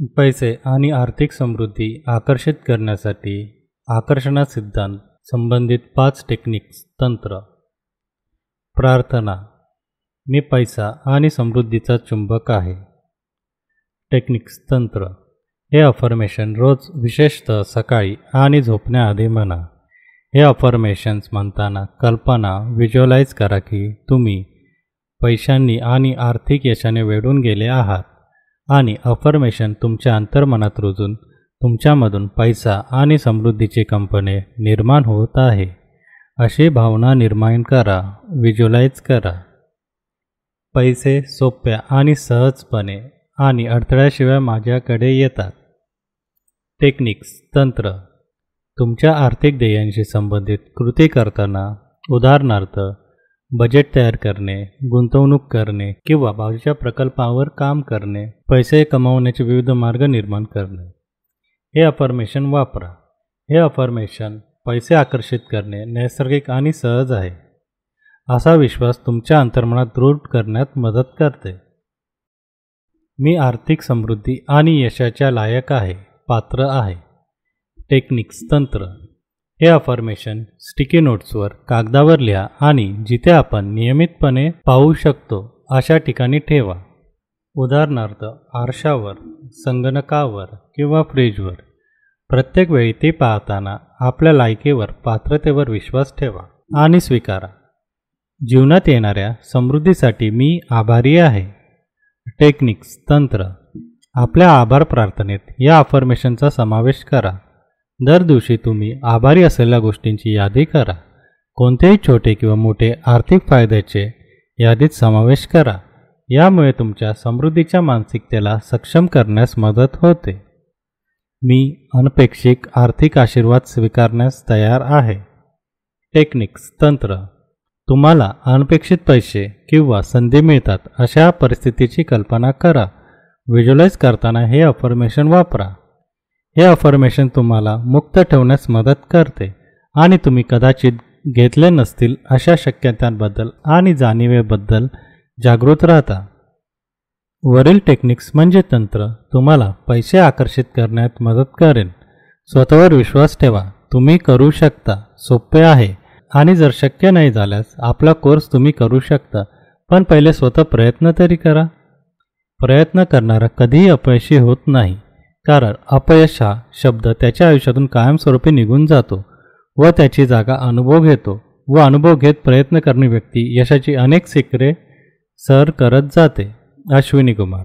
पैसे आणि आर्थिक समृद्धी आकर्षित करण्यासाठी आकर्षणा सिद्धांत संबंधित 5 टेक्निक्स तंत्र. प्रार्थना. मी पैसा आणि समृद्धीचा चुंबक आहे. टेक्निक्स तंत्र. हे अफर्मेशन रोज विशेषतः सकाळी आणि झोपण्याआधी म्हणा. हे अफर्मेशन्स म्हणताना कल्पना व्हिज्युअलाइज करा की तुम्ही पैशांनी आणि आर्थिक यशाने वेढून गेले आहात आणि अफर्मेशन तुमच्या अंतर्मनात रुजून तुमच्यामधून पैसा आणि समृद्धीची कंपने निर्माण होत आहे अशी भावना निर्माण करा, व्हिज्युअलाइज करा. पैसे सोप्या आणि सहजपणे आणि अडथळ्याशिवाय माझ्याकडे येतात. टेक्निक्स तंत्र. तुमच्या आर्थिक ध्येयांशी संबंधित कृती करताना, उदाहरणार्थ बजेट तयार करणे, गुंतवणूक करणे किंवा बाजूच्या प्रकल्पावर काम करणे, पैसे कमावण्याचे विविध मार्ग निर्माण करणे. हे अफर्मेशन वापरा. हे अफर्मेशन पैसे आकर्षित करणे नैसर्गिक आणि सहज आहे असा विश्वास तुमच्या अंतर्मनात दृढ करण्यात मदत करते. मी आर्थिक समृद्धी आणि यशाच्या लायक आहे, पात्र आहे. टेक्निक्स तंत्र. हे अफर्मेशन स्टिकी नोट्सवर कागदावर लिहा आणि जिथे आपण नियमितपणे पाहू शकतो अशा ठिकाणी ठेवा. उदाहरणार्थ आरशावर, संगणकावर किंवा फ्रीजवर. प्रत्येक वेळी ते पाहताना आपल्या लायकीवर, पात्रतेवर विश्वास ठेवा आणि स्वीकारा. जीवनात येणाऱ्या समृद्धीसाठी मी आभारी आहे. टेक्निक्स तंत्र. आपल्या आभार प्रार्थनेत या अफर्मेशनचा समावेश करा. दर दिवशी तुम्ही आभारी असलेल्या गोष्टींची यादी करा. कोणतेही छोटे किंवा मोठे आर्थिक फायद्याचे यादीत समावेश करा. यामुळे तुमच्या समृद्धीच्या मानसिकतेला सक्षम करण्यास मदत होते. मी अनपेक्षित आर्थिक आशीर्वाद स्वीकारण्यास तयार आहे. टेक्निक्स तंत्र. तुम्हाला अनपेक्षित पैसे किंवा संधी मिळतात अशा परिस्थितीची कल्पना करा. व्हिज्युअलाइज करताना हे अफर्मेशन वापरा. हे अफर्मेशन तुम्हाला मुक्त ठेवण्यास मदत करते आणि तुम्ही कदाचित घेतले नसतील अशा शक्यतांबद्दल आणि जाणीवेबद्दल जागृत राहता. वरील टेक्निक्स म्हणजे तंत्र तुम्हाला पैसे आकर्षित करण्यात मदत करेल. स्वतःवर विश्वास ठेवा. तुम्ही करू शकता. सोपे आहे आणि जर शक्य नाही झाल्यास आपला कोर्स तुम्ही करू शकता. पण पहिले स्वतः प्रयत्न तरी करा. प्रयत्न करणारा कधीही अपयशी होत नाही, कारण अपयश हा शब्द त्याच्या आयुष्यातून कायमस्वरूपी निघून जातो व त्याची जागा अनुभव घेतो व अनुभव घेत प्रयत्न करणारी व्यक्ती यशाची अनेक शिखरे सर करत जाते. अश्विनी कुमार.